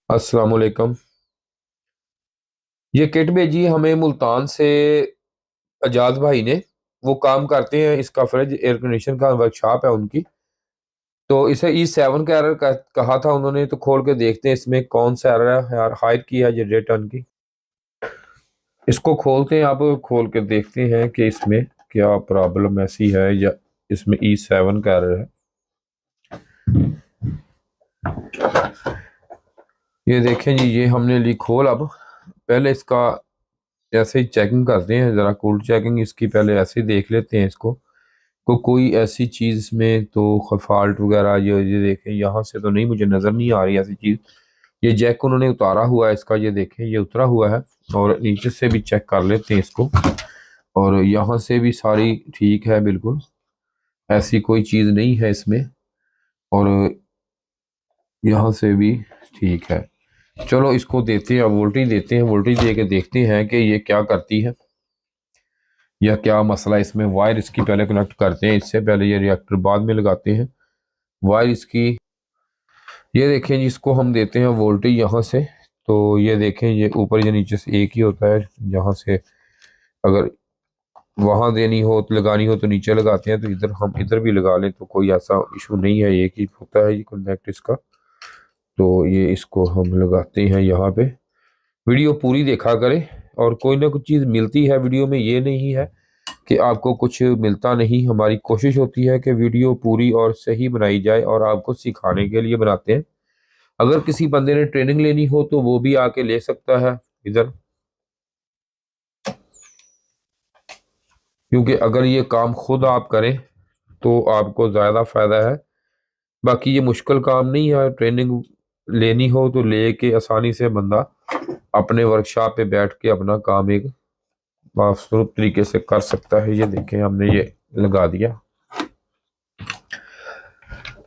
अस्सलाम वालेकुम। ये किट भेजी हमें मुल्तान से एजाज भाई ने। वो काम करते हैं, इसका फ्रिज एयर कंडीशन का वर्कशॉप है उनकी। तो इसे E7 का एरर कहा था उन्होंने। तो खोल के देखते हैं इसमें कौन सा एरर है यार। हाइड की है जनरेटर की। इसको खोलते हैं, आप खोल के देखते हैं कि इसमें क्या प्रॉब्लम ऐसी है या इसमें E7 का एरर है। ये देखें जी, ये हमने ली खोल। अब पहले इसका ऐसे ही चेकिंग करते हैं, ज़रा कूल चेकिंग इसकी पहले ऐसे ही देख लेते हैं इसको कोई ऐसी चीज़ में तो फॉल्ट वगैरह। ये देखें, यहाँ से तो नहीं, मुझे नज़र नहीं आ रही ऐसी चीज़। ये जैक उन्होंने उतारा हुआ है इसका, ये देखें ये उतरा हुआ है। और नीचे से भी चेक कर लेते हैं इसको। और यहाँ से भी सारी ठीक है बिल्कुल, ऐसी कोई चीज़ नहीं है इसमें। और यहाँ से भी ठीक है। चलो इसको देते हैं, अब वोल्टेज देते हैं। वोल्टेज दे के देखते हैं कि ये क्या करती है या क्या मसला इसमें। वायर इसकी पहले कनेक्ट करते हैं, इससे पहले ये रिएक्टर बाद में लगाते हैं। वायर इसकी, ये देखें जी, इसको हम देते हैं वोल्टेज यहाँ से। तो ये देखें, ये ऊपर या नीचे से एक ही होता है। जहाँ से अगर वहाँ देनी हो तो लगानी हो तो नीचे लगाते हैं, तो इधर हम इधर भी लगा लें तो कोई ऐसा इशू नहीं है। एक ही होता है ये कॉन्टेक्ट इसका। तो ये इसको हम लगाते हैं यहाँ पे। वीडियो पूरी देखा करें, और कोई ना कुछ चीज़ मिलती है वीडियो में, ये नहीं है कि आपको कुछ मिलता नहीं। हमारी कोशिश होती है कि वीडियो पूरी और सही बनाई जाए, और आपको सिखाने के लिए बनाते हैं। अगर किसी बंदे ने ट्रेनिंग लेनी हो तो वो भी आके ले सकता है इधर, क्योंकि अगर ये काम खुद आप करें तो आपको ज़्यादा फायदा है। बाकी ये मुश्किल काम नहीं है। ट्रेनिंग लेनी हो तो लेके आसानी से बंदा अपने वर्कशॉप पे बैठ के अपना काम एक बाखूबी तरीके से कर सकता है। ये देखें, हमने ये लगा दिया।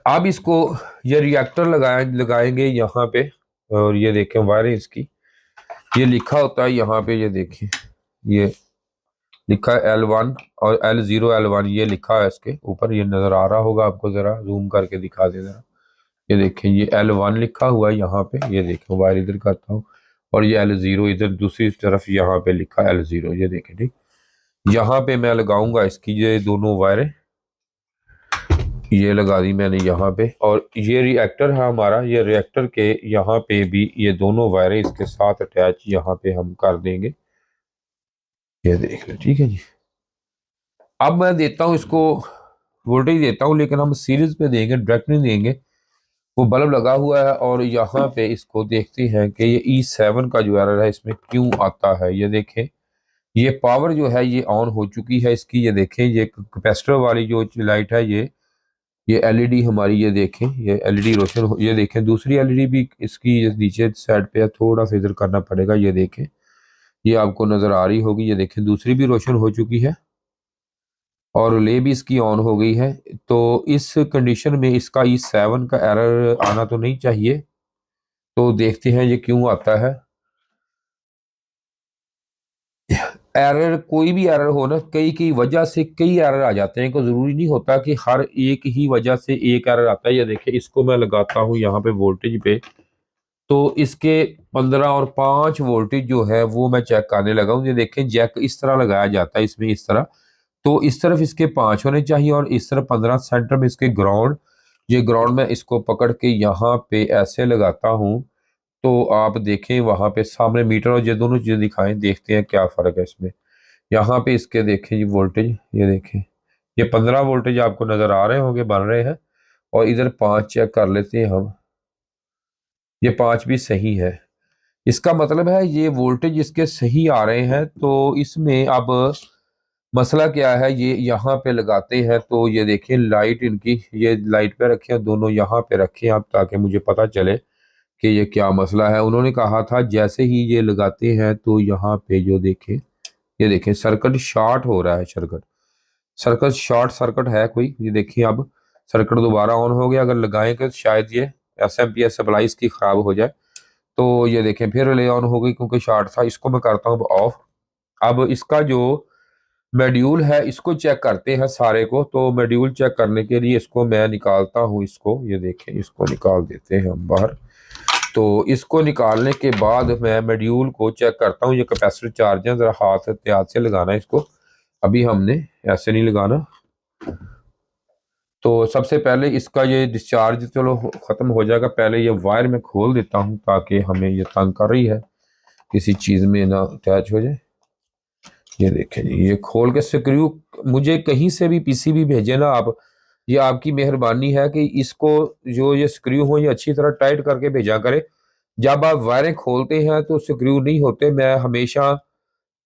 अब इसको ये रिएक्टर लगाएंगे यहाँ पे। और ये देखें वायरिंग इसकी, ये लिखा होता है यहाँ पे। ये देखें, ये लिखा है L1 और L0 L1, ये लिखा है इसके ऊपर। ये नजर आ रहा होगा आपको, जरा जूम करके दिखा दे जरा। ये देखें, ये L1 लिखा हुआ है यहाँ पे। ये देखें, वायर इधर करता हूँ, और ये L0 इधर दूसरी तरफ यहाँ पे लिखा है L0। ये देखें, ठीक। यहाँ पे मैं लगाऊंगा इसकी ये दोनों वायरें। ये लगा दी मैंने यहाँ पे। और ये रिएक्टर है हमारा, ये रिएक्टर के यहाँ पे भी ये दोनों वायरें इसके साथ अटैच यहाँ पे हम कर देंगे। ये देख लो, ठीक है जी। अब मैं देता हूँ इसको वोल्टेज देता हूँ, लेकिन हम सीरीज पे देंगे, डायरेक्ट नहीं देंगे। वो बल्ब लगा हुआ है, और यहाँ पे इसको देखते हैं कि ये E7 का जो एरर है इसमें क्यों आता है। ये देखें, ये पावर जो है ये ऑन हो चुकी है इसकी। ये देखें, ये कैपेसिटर वाली जो लाइट है, ये एलईडी हमारी। ये देखें, ये एलईडी रोशन ये देखें, दूसरी एलईडी भी इसकी नीचे साइड पे है, थोड़ा सा इधर करना पड़ेगा। ये देखें, ये आपको नजर आ रही होगी। ये देखें, दूसरी भी रोशन हो चुकी है, और रिले भी इसकी ऑन हो गई है। तो इस कंडीशन में इसका E7 का एरर आना तो नहीं चाहिए। तो देखते हैं ये क्यों आता है एरर। कोई भी एरर हो ना, कई कई वजह से कई एरर आ जाते हैं। कोई जरूरी नहीं होता कि हर एक ही वजह से एक एरर आता है। ये देखिए, इसको मैं लगाता हूँ यहाँ पे वोल्टेज पे। तो इसके 15 और 5 वोल्टेज जो है वो मैं चेक करने लगा हूँ। ये देखें, जैक इस तरह लगाया जाता है इसमें, इस तरह। तो इस तरफ इसके 5 होने चाहिए, और इस तरफ 15, सेंटर में इसके ग्राउंड। ये ग्राउंड में इसको पकड़ के यहाँ पे ऐसे लगाता हूँ। तो आप देखें वहां पे सामने मीटर और ये दोनों चीजें दिखाएं, देखते हैं क्या फर्क है इसमें। यहाँ पे इसके देखें ये वोल्टेज, ये देखें, ये 15 वोल्टेज आपको नजर आ रहे होंगे, बन रहे हैं। और इधर 5 चेक कर लेते हैं हम। ये 5 भी सही है। इसका मतलब है ये वोल्टेज इसके सही आ रहे हैं। तो इसमें अब मसला क्या है, ये यहाँ पे लगाते हैं। तो ये देखें, लाइट इनकी ये लाइट पे रखे और दोनों यहाँ पे रखे आप, ताकि मुझे पता चले कि ये क्या मसला है। उन्होंने कहा था जैसे ही ये लगाते हैं तो यहाँ पे जो देखें, ये देखें सर्किट शॉर्ट हो रहा है। सर्किट सर्किट शॉर्ट सर्किट है कोई। ये देखिए, अब सर्किट दोबारा ऑन हो गया। अगर लगाएं तो शायद ये एसएमपीएस सप्लाई इसकी खराब हो जाए। तो ये देखें, फिर रिले ऑन हो गई क्योंकि शॉर्ट था। इसको मैं करता हूँ ऑफ। अब इसका जो मॉड्यूल है इसको चेक करते हैं सारे को। तो मॉड्यूल चेक करने के लिए इसको मैं निकालता हूँ। इसको ये देखें, इसको निकाल देते हैं हम बाहर। तो इसको निकालने के बाद मैं मॉड्यूल को चेक करता हूँ। ये कैपेसिटर चार्ज है, ज़रा हाथ एहतियात से लगाना है इसको, अभी हमने ऐसे नहीं लगाना। तो सबसे पहले इसका ये डिस्चार्ज चलो ख़त्म हो जाएगा, पहले ये वायर में खोल देता हूँ ताकि हमें ये तंग कर रही है किसी चीज़ में ना अटैच हो जाए। ये देखें जी, ये खोल के स्क्रू, मुझे कहीं से भी पीसीबी भेजे ना आप, ये आपकी मेहरबानी है कि इसको जो ये स्क्रू हो ये अच्छी तरह टाइट करके भेजा करें। जब आप वायरें खोलते हैं तो स्क्रू नहीं होते, मैं हमेशा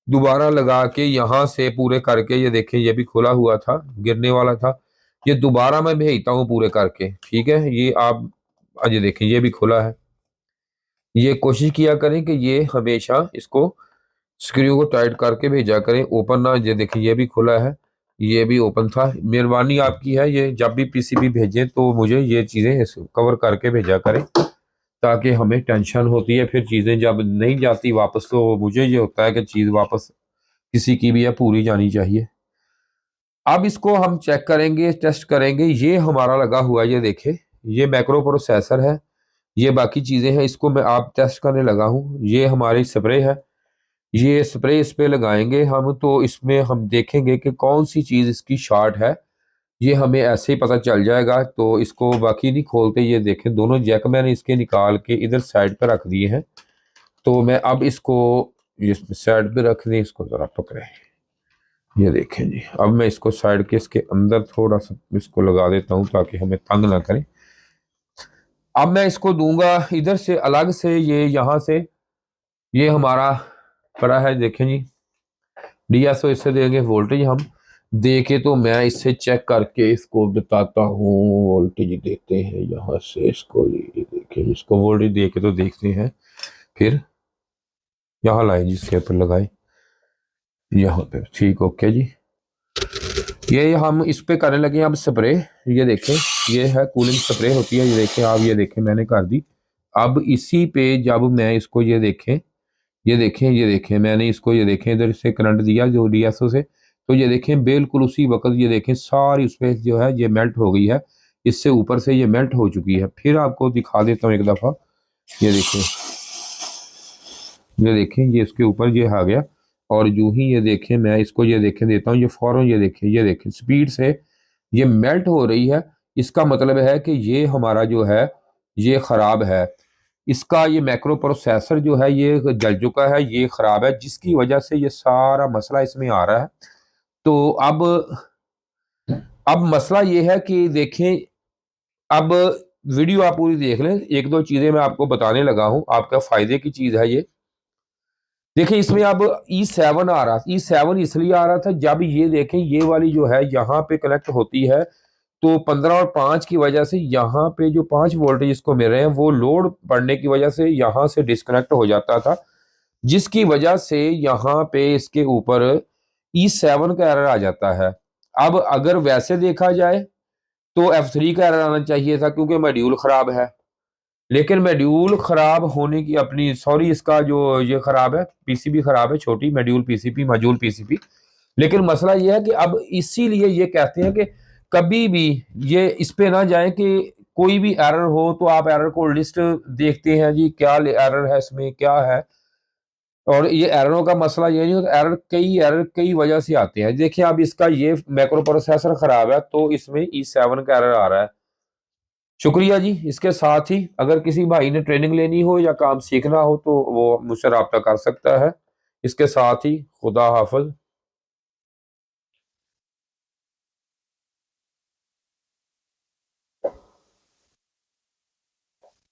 दोबारा लगा के यहाँ से पूरे करके, ये देखें ये भी खुला हुआ था, गिरने वाला था, ये दोबारा मैं भेजता हूँ पूरे करके। ठीक है, ये आप ये देखें ये भी खुला है। ये कोशिश किया करें कि ये हमेशा इसको स्क्रू को टाइट करके भेजा करें, ओपन ना। ये देखें ये भी खुला है, ये भी ओपन था। मेहरबानी आपकी है, ये जब भी पीसीबी भेजें तो मुझे ये चीज़ें कवर करके भेजा करें ताकि हमें टेंशन होती है फिर चीज़ें जब नहीं जाती वापस, तो मुझे ये होता है कि चीज़ वापस किसी की भी है पूरी जानी चाहिए। अब इसको हम चेक करेंगे, टेस्ट करेंगे। ये हमारा लगा हुआ है, ये देखें ये मैक्रो प्रोसेसर है, ये बाकी चीज़ें हैं, इसको मैं आप टेस्ट करने लगा हूँ। ये हमारी स्प्रे है, ये स्प्रे इस पे लगाएंगे हम, तो इसमें हम देखेंगे कि कौन सी चीज़ इसकी शॉर्ट है, ये हमें ऐसे ही पता चल जाएगा। तो इसको बाकी नहीं खोलते, ये देखें दोनों जैक मैंने इसके निकाल के इधर साइड पर रख दिए हैं। तो मैं अब इसको ये साइड पे रख दें, इसको ज़रा पकड़े, ये देखें जी। अब मैं इसको साइड के इसके अंदर थोड़ा सा इसको लगा देता हूँ ताकि हमें तंग ना करें। अब मैं इसको दूंगा इधर से अलग से, ये यहाँ से ये हमारा पड़ा है, देखें जी डीएसओ, इससे देंगे वोल्टेज हम दे के। तो मैं इससे चेक करके इसको बताता हूँ, वोल्टेज देते हैं यहाँ से इसको, ये देखें इसको वोल्टेज दे के तो देखते हैं। फिर यहाँ लाए जी, इसके ऊपर लगाए यहाँ पे, ठीक ओके जी। ये हम इस पे करने लगे अब स्प्रे, ये देखें ये है कूलिंग स्प्रे होती है, ये देखें आप, ये देखें मैंने कर दी। अब इसी पे जब मैं इसको ये देखें, ये देखें ये देखें मैंने इसको ये देखें इधर से करंट दिया जो डीएसओ से, तो ये देखें बिल्कुल उसी वक्त ये देखें सारी स्पेस जो है ये मेल्ट हो गई है, इससे ऊपर से ये मेल्ट हो चुकी है। फिर आपको दिखा देता हूँ एक दफ़ा, ये देखें ये इसके ऊपर ये आ गया, और यूं ही ये देखें मैं इसको ये देखें देता हूँ, ये फौरन ये देखें स्पीड से ये मेल्ट हो रही है। इसका मतलब है कि ये हमारा जो है ये ख़राब है, इसका ये मैक्रो प्रोसेसर जो है ये जल चुका है, ये ख़राब है, जिसकी वजह से ये सारा मसला इसमें आ रहा है। तो अब मसला ये है कि देखें, अब वीडियो आप पूरी देख लें, एक दो चीज़ें मैं आपको बताने लगा हूँ, आपका फ़ायदे की चीज़ है ये। देखिए इसमें अब E7 आ रहा, E7 इसलिए आ रहा था जब ये देखें ये वाली जो है यहाँ पे कनेक्ट होती है, तो 15 और 5 की वजह से यहाँ पे जो 5 वोल्टेज इसको मिल रहे हैं वो लोड पड़ने की वजह से यहाँ से डिस्कनेक्ट हो जाता था, जिसकी वजह से यहाँ पे इसके ऊपर E7 का एरर आ जाता है। अब अगर वैसे देखा जाए तो F3 का एरर आना चाहिए था क्योंकि मॉड्यूल ख़राब है, लेकिन मॉड्यूल ख़राब होने की अपनी सॉरी, इसका जो ये ख़राब है पीसीबी ख़राब है, छोटी मॉड्यूल पीसीबी। लेकिन मसला ये है कि अब इसीलिए ये कहते हैं कि कभी भी ये इस पे ना जाए कि कोई भी एरर हो तो आप एरर को लिस्ट देखते हैं जी क्या एरर है इसमें क्या है, और ये एररों का मसला ये नहीं होता, एरर कई वजह से आते हैं। देखिए अब इसका ये मैक्रो प्रोसेसर ख़राब है तो इसमें E7 का एरर आ रहा है। शुक्रिया जी। इसके साथ ही अगर किसी भाई ने ट्रेनिंग लेनी हो या काम सीखना हो तो वो मुझसे रब्ता कर सकता है। इसके साथ ही खुदा हाफिज।